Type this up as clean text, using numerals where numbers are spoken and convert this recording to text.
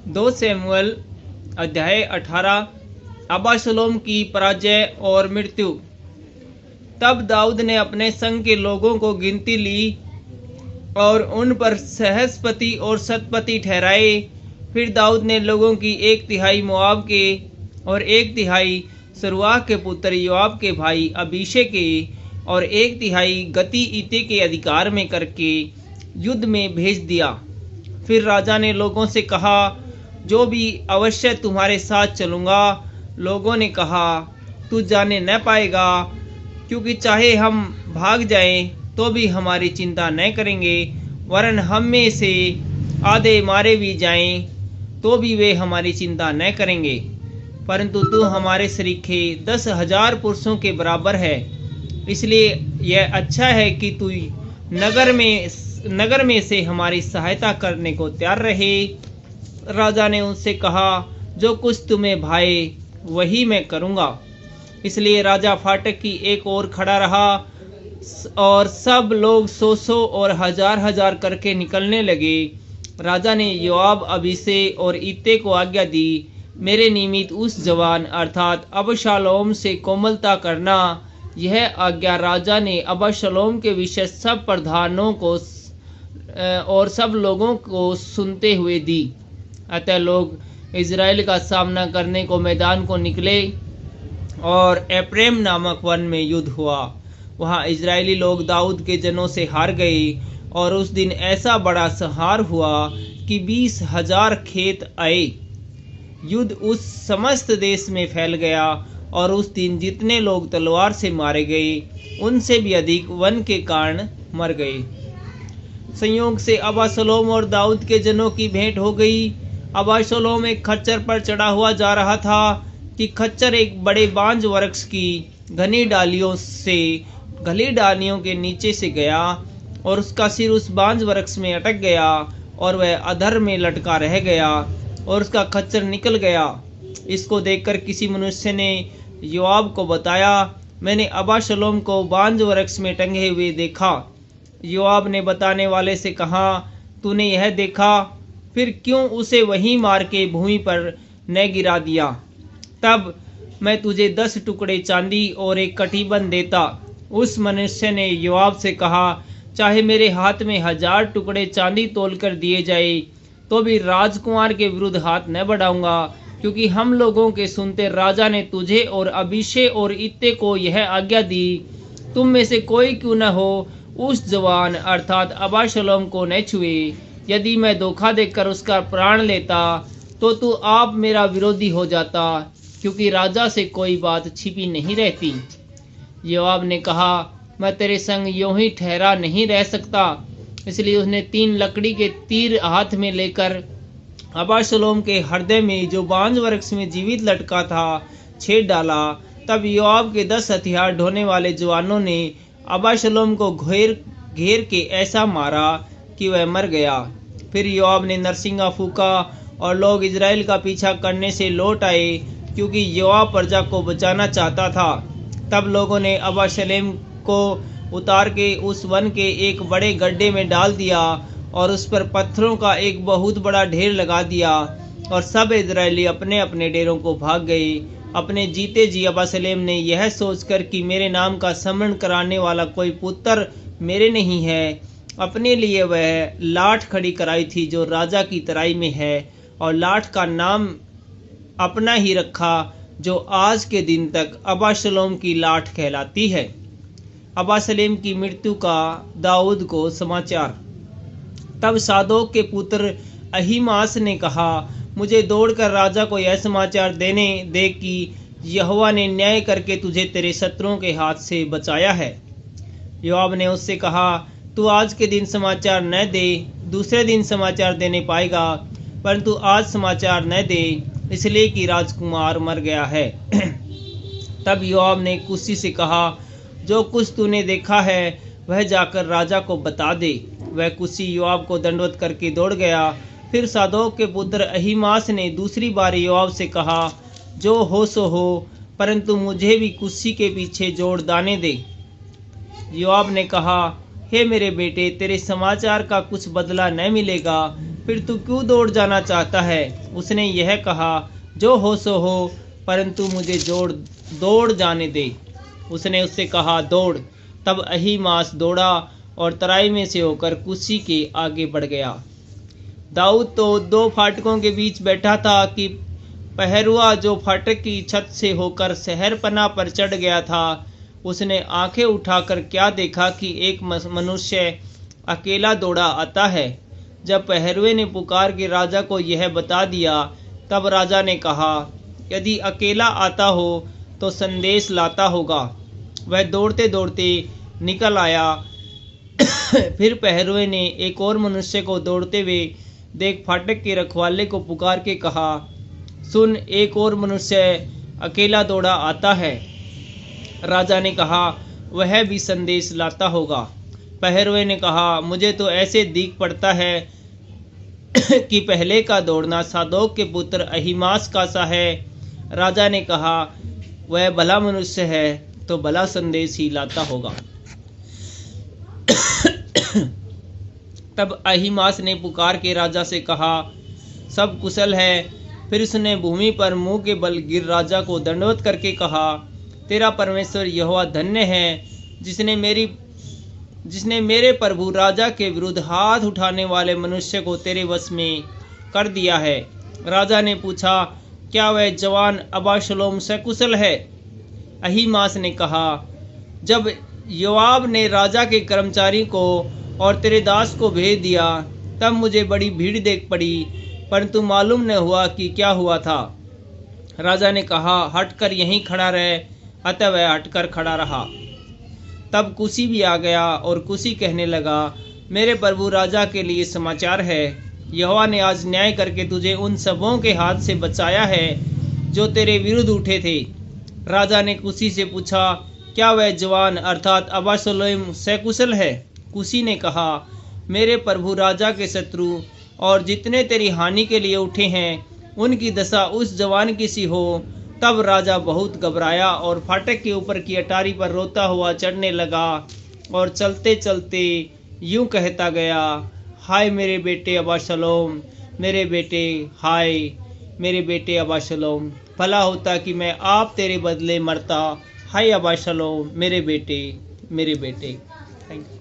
2 शमूएल अध्याय 18। अबशालोम की पराजय और मृत्यु। तब दाऊद ने अपने संग के लोगों को गिनती ली और उन पर सहस्पति और शतपति ठहराए। फिर दाऊद ने लोगों की 1/3 मोआब के और 1/3 सरूआ के पुत्र योआब के भाई अबीशे के और 1/3 गती ईते के अधिकार में करके युद्ध में भेज दिया। फिर राजा ने लोगों से कहा, जो भी अवश्य तुम्हारे साथ चलूँगा। लोगों ने कहा, तू जाने न पाएगा, क्योंकि चाहे हम भाग जाएं तो भी हमारी चिंता न करेंगे, वरन हम में से आधे मारे भी जाएं तो भी वे हमारी चिंता न करेंगे। परंतु तू हमारे सरीखे 10,000 पुरुषों के बराबर है, इसलिए यह अच्छा है कि तू नगर में से हमारी सहायता करने को तैयार रहे। राजा ने उनसे कहा, जो कुछ तुम्हें भाए वही मैं करूँगा। इसलिए राजा फाटक की एक ओर खड़ा रहा और सब लोग 100 और 1000 करके निकलने लगे। राजा ने योआब, अबीशे और ईते को आज्ञा दी, मेरे निमित्त उस जवान अर्थात अबशालोम से कोमलता करना। यह आज्ञा राजा ने अबशालोम के विषय सब प्रधानों को और सब लोगों को सुनते हुए दी। अतः लोग इज़राइल का सामना करने को मैदान को निकले और एप्रेम नामक वन में युद्ध हुआ। वहाँ इज़राइली लोग दाऊद के जनों से हार गए और उस दिन ऐसा बड़ा संहार हुआ कि 20,000 खेत आए। युद्ध उस समस्त देश में फैल गया और उस दिन जितने लोग तलवार से मारे गए उनसे भी अधिक वन के कारण मर गए। संयोग से अबशालोम और दाऊद के जनों की भेंट हो गई। अबशालोम एक खच्चर पर चढ़ा हुआ जा रहा था कि खच्चर एक बड़े बांज वृक्ष की घनी डालियों के नीचे से गया और उसका सिर उस बांज वृक्ष में अटक गया और वह अधर में लटका रह गया और उसका खच्चर निकल गया। इसको देखकर किसी मनुष्य ने योआब को बताया, मैंने अबशालोम को बांज वृक्ष में टंगे हुए देखा। योआब ने बताने वाले से कहा, तूने यह देखा, फिर क्यों उसे वहीं मार के भूमि पर न गिरा दिया? तब मैं तुझे 10 टुकड़े चांदी और एक कटीबंध देता। उस मनुष्य ने योआब से कहा, चाहे मेरे हाथ में 1000 टुकड़े चांदी तोल कर दिए जाए तो भी राजकुमार के विरुद्ध हाथ न बढ़ाऊंगा, क्योंकि हम लोगों के सुनते राजा ने तुझे और अबीशे और ईते को यह आज्ञा दी, तुम में से कोई क्यों न हो उस जवान अर्थात अबशालोम को न छुए। यदि मैं धोखा देकर उसका प्राण लेता तो तू आप मेरा विरोधी हो जाता, क्योंकि राजा से कोई बात छिपी नहीं रहती। योआब ने कहा, मैं तेरे संग यूं ही ठहरा नहीं रह सकता। इसलिए उसने 3 लकड़ी के तीर हाथ में लेकर अबशालोम के हृदय में जो बांज वृक्ष में जीवित लटका था छेद डाला। तब योआब के 10 हथियार ढोने वाले जवानों ने अबशालोम को घेर के ऐसा मारा कि वह मर गया। फिर योआब ने नरसिंगा फूका और लोग इज़राइल का पीछा करने से लौट आए, क्योंकि योआब प्रजा को बचाना चाहता था। तब लोगों ने अबशालोम को उतार के उस वन के एक बड़े गड्ढे में डाल दिया और उस पर पत्थरों का एक बहुत बड़ा ढेर लगा दिया और सब इज़राइली अपने अपने डेरों को भाग गए। अपने जीते जी अबशालोम ने यह सोचकर कि मेरे नाम का स्मरण कराने वाला कोई पुत्र मेरे नहीं है, अपने लिए वह लाठ खड़ी कराई थी जो राजा की तराई में है, और लाठ का नाम अपना ही रखा, जो आज के दिन तक अबशालोम की लाठ कहलाती है। अबशालोम की मृत्यु का दाऊद को समाचार। तब सादोक के पुत्र अहीमास ने कहा, मुझे दौड़कर राजा को यह समाचार देने दे कि यहोवा ने न्याय करके तुझे तेरे शत्रुओं के हाथ से बचाया है। योआब ने उससे कहा, तू आज के दिन समाचार न दे, दूसरे दिन समाचार देने पाएगा, परंतु आज समाचार न दे, इसलिए कि राजकुमार मर गया है। तब योआब ने कुशी से कहा, जो कुछ तूने देखा है वह जाकर राजा को बता दे। वह कुशी योआब को दंडवत करके दौड़ गया। फिर सादोक के पुत्र अहीमास ने दूसरी बार योआब से कहा, जो हो सो हो, परंतु मुझे भी कुशी के पीछे जोड़ दाने दे। योआब ने कहा, हे मेरे बेटे, तेरे समाचार का कुछ बदला न मिलेगा, फिर तू क्यों दौड़ जाना चाहता है? उसने यह कहा, जो हो सो हो, परंतु मुझे दौड़ जाने दे। उसने उससे कहा, दौड़। तब अहीमास दौड़ा और तराई में से होकर कुशी के आगे बढ़ गया। दाऊद तो दो फाटकों के बीच बैठा था कि पहरुआ जो फाटक की छत से होकर शहरपनाह पर चढ़ गया था, उसने आंखें उठाकर क्या देखा कि एक मनुष्य अकेला दौड़ा आता है। जब पहरुए ने पुकार के राजा को यह बता दिया, तब राजा ने कहा, यदि अकेला आता हो तो संदेश लाता होगा। वह दौड़ते दौड़ते निकल आया। फिर पहरुए ने एक और मनुष्य को दौड़ते हुए देख फाटक के रखवाले को पुकार के कहा, सुन, एक और मनुष्य अकेला दौड़ा आता है। राजा ने कहा, वह भी संदेश लाता होगा। पहरुए ने कहा, मुझे तो ऐसे दिख पड़ता है कि पहले का दौड़ना सादोक के पुत्र अहीमास का सा है। राजा ने कहा, वह भला मनुष्य है तो भला संदेश ही लाता होगा। तब अहीमास ने पुकार के राजा से कहा, सब कुशल है। फिर उसने भूमि पर मुंह के बल गिर राजा को दंडवत करके कहा, तेरा परमेश्वर यहोवा धन्य है, जिसने मेरे प्रभु राजा के विरुद्ध हाथ उठाने वाले मनुष्य को तेरे वश में कर दिया है। राजा ने पूछा, क्या वह जवान अबशालोम सकुशल है? अहीमास ने कहा, जब योआब ने राजा के कर्मचारी को और तेरे दास को भेज दिया, तब मुझे बड़ी भीड़ देख पड़ी, परंतु मालूम न हुआ कि क्या हुआ था। राजा ने कहा, हटकर यहीं खड़ा रह। अतः वह हटकर खड़ा रहा। तब कुशी भी आ गया और कुशी कहने लगा, मेरे प्रभु राजा के लिए समाचार है, यहोवा ने आज न्याय करके तुझे उन सबों के हाथ से बचाया है जो तेरे विरुद्ध उठे थे। राजा ने कुशी से पूछा, क्या वह जवान अर्थात अबशालोम सकुशल है? कुशी ने कहा, मेरे प्रभु राजा के शत्रु और जितने तेरी हानि के लिए उठे हैं, उनकी दशा उस जवान की सी हो। तब राजा बहुत घबराया और फाटक के ऊपर की अटारी पर रोता हुआ चढ़ने लगा और चलते चलते यूं कहता गया, हाय मेरे बेटे अबशालोम, मेरे बेटे, हाय मेरे बेटे अबशालोम, भला होता कि मैं आप तेरे बदले मरता। हाय अबशालोम, मेरे बेटे, मेरे बेटे। Thank you.